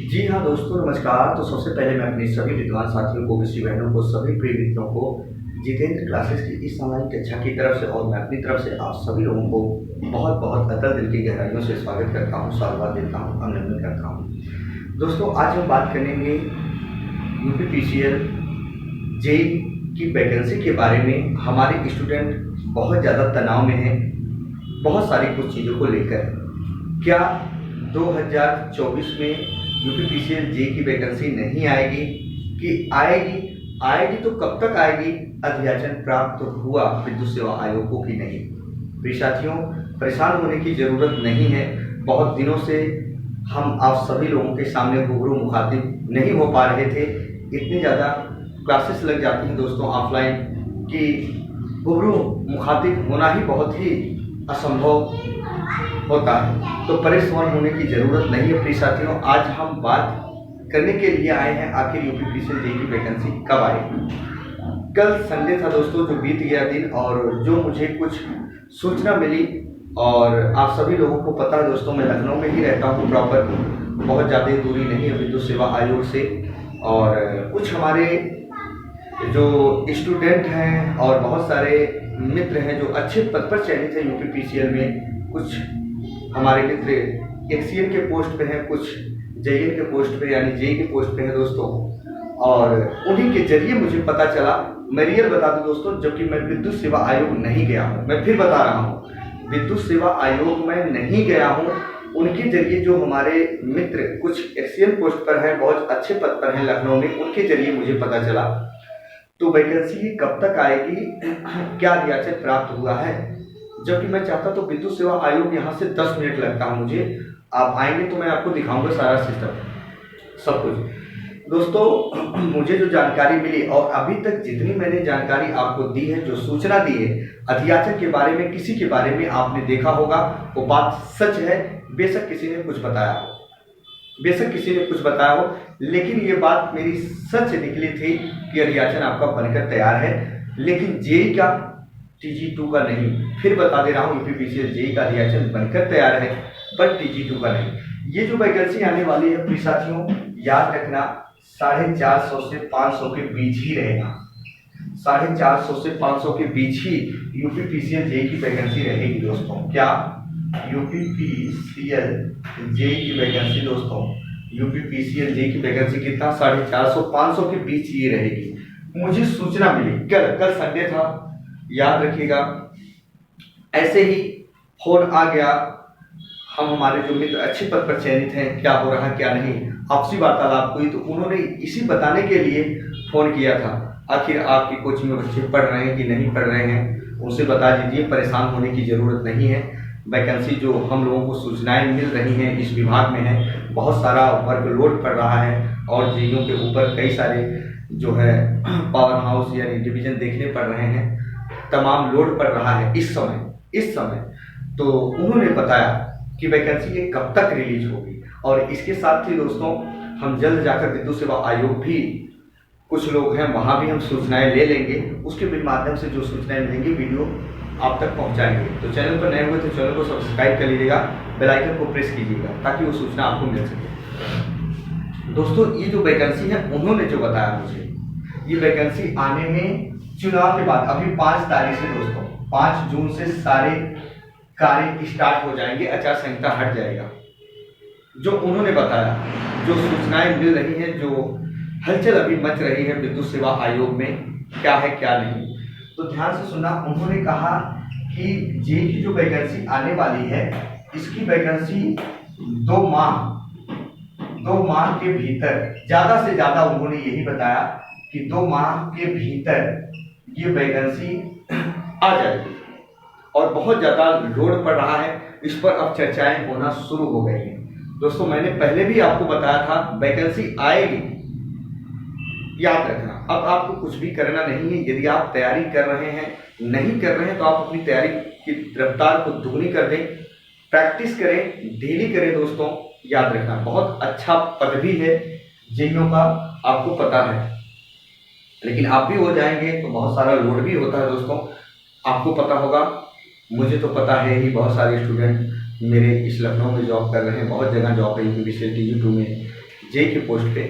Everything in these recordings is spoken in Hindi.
जी हाँ दोस्तों, नमस्कार। तो सबसे पहले मैं अपने सभी विद्वान साथियों को, विषय बहनों को, सभी प्रिय मित्रों को जितेंद्र क्लासेस की इस सामाजिक कक्षा की तरफ से और मैं अपनी तरफ से आप सभी लोगों को बहुत बहुत अतल दिल की गहराइयों से स्वागत करता हूँ, साधुवाद देता हूँ, अभिनंदन करता हूँ। दोस्तों, आज हम बात करेंगे यूपीपीसीएल जेईई की वैकेंसी के बारे में। हमारे स्टूडेंट बहुत ज़्यादा तनाव में हैं, बहुत सारी कुछ चीज़ों को लेकर। क्या 2024 में यूपीपीसीएल जेईई की वैकेंसी नहीं आएगी कि आएगी तो कब तक आएगी? अध्याचन प्राप्त हुआ विद्युत सेवा आयोग को कि नहीं? प्रिय साथियों, परेशान होने की जरूरत नहीं है। बहुत दिनों से हम आप सभी लोगों के सामने रूबरू मुखातिब नहीं हो पा रहे थे। इतनी ज़्यादा क्लासेस लग जाती हैं दोस्तों ऑफलाइन कि रूबरू मुखातिब होना ही बहुत ही असंभव होता है। तो परेशान होने की जरूरत नहीं है प्रिय साथियों। आज हम बात करने के लिए आए हैं आखिर यूपीपीसीएल जेईई की वैकेंसी कब आएगी। कल संडे था दोस्तों, जो बीत गया दिन, और जो मुझे कुछ सूचना मिली, और आप सभी लोगों को पता है दोस्तों, मैं लखनऊ में ही रहता हूँ प्रॉपर, बहुत ज़्यादा दूरी नहीं है विद्युत सेवा आयोग से। और कुछ हमारे जो स्टूडेंट हैं और बहुत सारे मित्र हैं जो अच्छे पद पर चयनित हैं यूपीपीसीएल में। कुछ हमारे मित्र एक्सीएन के पोस्ट पे हैं, कुछ जेईएन के पोस्ट पे यानी जेईई के पोस्ट पे हैं दोस्तों। और उन्हीं के जरिए मुझे पता चला, मैं रियल बता दूं दोस्तों, जबकि मैं विद्युत सेवा आयोग नहीं गया हूं। मैं फिर बता रहा हूं, विद्युत सेवा आयोग में नहीं गया हूं। उनके जरिए जो हमारे मित्र कुछ एक्सीएन पोस्ट पर हैं, बहुत अच्छे पद पर हैं लखनऊ में, उनके जरिए मुझे पता चला। तो वैकेंसी कब तक आएगी, क्या अध्याचन प्राप्त हुआ है? जबकि मैं चाहता तो विद्युत सेवा आयोग यहाँ से 10 मिनट लगता है मुझे। आप आएंगे तो मैं आपको दिखाऊंगा सारा सिस्टम, सब कुछ। दोस्तों, मुझे जो जानकारी मिली और अभी तक जितनी मैंने जानकारी आपको दी है, जो सूचना दी है अध्याचन के बारे में, किसी के बारे में आपने देखा होगा, वो बात सच है। बेशक किसी ने कुछ बताया हो, लेकिन ये बात मेरी सच निकली थी कि अध्याचन आपका बनकर तैयार है। लेकिन जेईई का, TG2 का नहीं। फिर बता दे रहा हूँ, यूपीपीसीएल जेईई का अध्याचन बनकर तैयार है, बट TG2 का नहीं। ये जो वैकेंसी आने वाली है प्रिय साथियों, याद रखना 450 से 500 के बीच ही रहेगा। 450 से 500 के बीच ही यूपीपीसीएल जेईई की वैकेंसी रहेगी दोस्तों। क्या यूपीपीसीएल जेईई की वैकेंसी दोस्तों, यूपीपीसीएल जेईई की वैकेंसी कितना? 450-500 के बीच ही रहेगी। मुझे सूचना मिली कल संडे था, याद रखिएगा। ऐसे ही फोन आ गया, हम हमारे जो मित्र अच्छे पद पर चयनित हैं, क्या हो रहा क्या नहीं, आपसी वार्तालाप हुई, तो उन्होंने इसी बताने के लिए फोन किया था। आखिर आपकी कोचिंग में बच्चे पढ़ रहे हैं कि नहीं पढ़ रहे हैं, उनसे बता दीजिए। परेशान होने की जरूरत नहीं है। वैकेंसी जो हम लोगों को सूचनाएं मिल रही हैं इस विभाग में है, बहुत सारा वर्कलोड पड़ रहा है और जेईईओ के ऊपर कई सारे जो है पावर हाउस यानी डिवीजन देखने पड़ रहे हैं, तमाम लोड पड़ रहा है इस समय। तो उन्होंने बताया कि वैकेंसी ये कब तक रिलीज होगी। और इसके साथ ही दोस्तों, हम जल्द जाकर विद्युत सेवा आयोग भी, कुछ लोग हैं वहां भी हम सूचनाएं ले लेंगे। उसके भी माध्यम से जो सूचनाएं मिलेंगी वीडियो आप तक पहुंचाएंगे। तो चैनल पर नए हुए तो चैनल को सब्सक्राइब कर लीजिएगा, बेल आइकन को प्रेस कीजिएगा ताकि वो सूचना आपको मिल सके। दोस्तों, ये जो वैकेंसी है, उन्होंने जो बताया मुझे, ये वैकेंसी आने में चुनाव के बाद, अभी 5 तारीख से दोस्तों, 5 जून से सारे कार्य स्टार्ट हो जाएंगे, आचार संहिता हट जाएगा। जो उन्होंने बताया, जो सूचनाएं मिल रही हैं, जो हलचल अभी मच रही है विद्युत सेवा आयोग में, क्या है क्या नहीं, तो ध्यान से सुनना। उन्होंने कहा कि जेईई की जो वैकेंसी आने वाली है, इसकी वैकेंसी 2 माह के भीतर, ज्यादा से ज्यादा उन्होंने यही बताया कि 2 माह के भीतर ये वैकेंसी आ जाएगी। और बहुत ज्यादा लोड पड़ रहा है, इस पर अब चर्चाएं होना शुरू हो गई हैं। दोस्तों, मैंने पहले भी आपको बताया था वैकेंसी आएगी, याद रखना। अब आपको कुछ भी करना नहीं है। यदि आप तैयारी कर रहे हैं, नहीं कर रहे हैं, तो आप अपनी तैयारी की रफ्तार को दुगनी कर दें, प्रैक्टिस करें, डेली करें दोस्तों। याद रखना, बहुत अच्छा पद भी है जेईईओ का, आपको पता है, लेकिन आप भी हो जाएंगे तो बहुत सारा लोड भी होता है दोस्तों, आपको पता होगा, मुझे तो पता है ही। बहुत सारे स्टूडेंट मेरे इस लखनऊ में जॉब कर रहे हैं, बहुत जगह जॉब है, यूपीपीसीएल TG2 में, जेई की पोस्ट पे,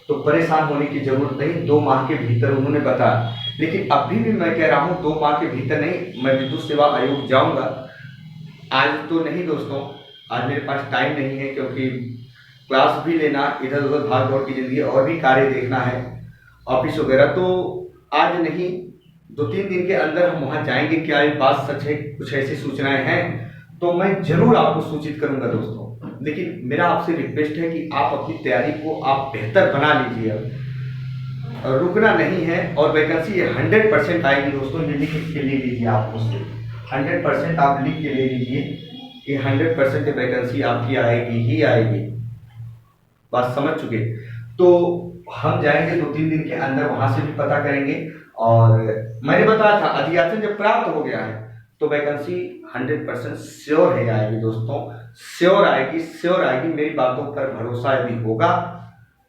तो परेशान होने की ज़रूरत नहीं, 2 माह के भीतर उन्होंने बताया। लेकिन अभी भी मैं कह रहा हूँ 2 माह के भीतर नहीं, मैं विद्युत सेवा आयोग जाऊँगा। आज तो नहीं दोस्तों, आज मेरे पास टाइम नहीं है, क्योंकि क्लास भी लेना, इधर उधर भाग दौड़ की ज़िंदगी, और भी कार्य देखना है ऑफिस वगैरह, तो आज नहीं, 2-3 दिन के अंदर हम वहाँ जाएंगे। क्या ये बात सच है, कुछ ऐसी सूचनाएं हैं तो मैं जरूर आपको सूचित करूंगा दोस्तों। लेकिन मेरा आपसे रिक्वेस्ट है कि आप अपनी तैयारी को आप बेहतर बना लीजिए, अब रुकना नहीं है। और वैकेंसी ये 100% आएगी दोस्तों, ये लिख के ले लीजिए आप मुझसे, 100% आप लिख के ले लीजिए कि 100% वैकेंसी आपकी आएगी ही आएगी। बात समझ चुके? तो हम जाएंगे 2-3 दिन के अंदर, वहां से भी पता करेंगे। और मैंने बताया था अधियाचन जब प्राप्त हो गया है तो वैकेंसी 100% श्योर है आएगी दोस्तों, श्योर आएगी, श्योर आएगी। मेरी बातों पर भरोसा यदि होगा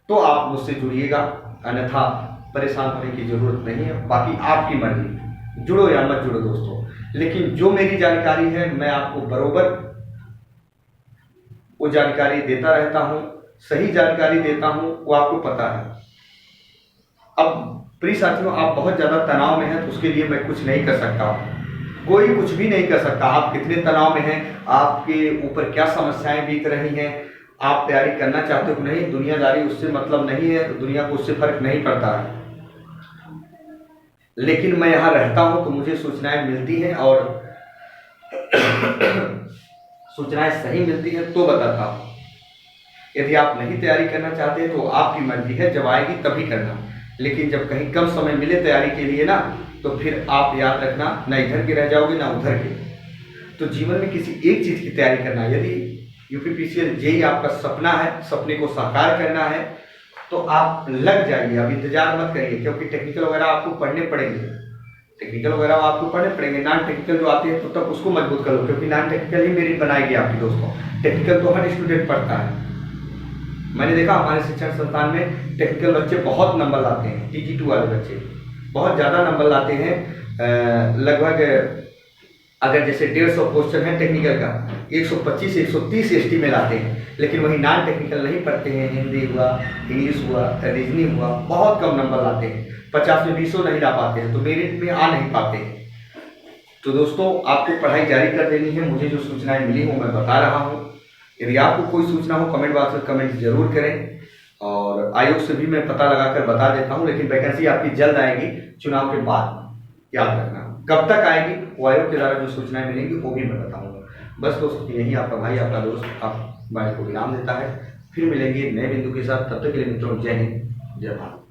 तो आप मुझसे जुड़िएगा, अन्यथा परेशान होने की जरूरत नहीं है। बाकी आपकी मर्जी, जुड़ो या मत जुड़ो दोस्तों। लेकिन जो मेरी जानकारी है मैं आपको बरोबर वो जानकारी देता रहता हूं, सही जानकारी देता हूं, वो आपको पता है। अब प्रिय साथियों, आप बहुत ज्यादा तनाव में हैं तो उसके लिए मैं कुछ नहीं कर सकता, कोई कुछ भी नहीं कर सकता। आप कितने तनाव में हैं, आपके ऊपर क्या समस्याएं बीत रही हैं, आप तैयारी करना चाहते हो नहीं, दुनियादारी उससे मतलब नहीं है, तो दुनिया को उससे फर्क नहीं पड़ता है। लेकिन मैं यहाँ रहता हूँ तो मुझे सूचनाएं मिलती हैं, और सूचनाएं सही मिलती है तो बताता हूँ। यदि आप नहीं तैयारी करना चाहते तो आपकी मर्जी है, जब आएगी तभी करना। लेकिन जब कहीं कम समय मिले तैयारी के लिए ना, तो फिर आप याद रखना, ना इधर के रह जाओगे ना उधर के। तो जीवन में किसी एक चीज की तैयारी करना, यदि यूपीपीसीएल जेई आपका सपना है, सपने को साकार करना है, तो आप लग जाइए। अब इंतजार मत करिए, क्योंकि टेक्निकल वगैरह आपको पढ़ने पड़ेंगे, टेक्निकल वगैरह आपको पढ़ने पड़ेंगे। नॉन टेक्निकल जो आते हैं तो तब उसको मजबूत करो, क्योंकि नॉन टेक्निकल ही मेरी बनाएगी आपकी दोस्तों। टेक्निकल तो हर स्टूडेंट पढ़ता है। मैंने देखा हमारे शिक्षण संस्थान में टेक्निकल बच्चे बहुत नंबर लाते हैं, TG2 वाले बच्चे बहुत ज़्यादा नंबर लाते हैं। लगभग अगर जैसे 150 क्वेश्चन है टेक्निकल का, 125-130 एसटी में लाते हैं। लेकिन वही नॉन टेक्निकल नहीं पढ़ते हैं, हिंदी हुआ, इंग्लिश हुआ, रीजनिंग हुआ, बहुत कम नंबर लाते हैं, 50 में 20 नहीं ला पाते हैं, तो मेरिट में आ नहीं पाते हैं। तो दोस्तों, आपको पढ़ाई जारी कर देनी है। मुझे जो सूचनाएं मिली हो मैं बता रहा हूँ। यदि आपको कोई सूचना हो कमेंट बॉक्स में कमेंट जरूर करें, और आयोग से भी मैं पता लगाकर बता देता हूं। लेकिन वैकेंसी आपकी जल्द आएगी, चुनाव के बाद, याद रखना। कब तक आएगी वो आयोग के द्वारा जो सूचनाएं मिलेंगी वो भी मैं बताऊंगा। बस दोस्तों, यही आपका भाई, आपका दोस्त आप भाई को विराम देता है। फिर मिलेंगे नए बिंदु के साथ, तब तक के लिए मित्रों, जय हिंद, जय भारत।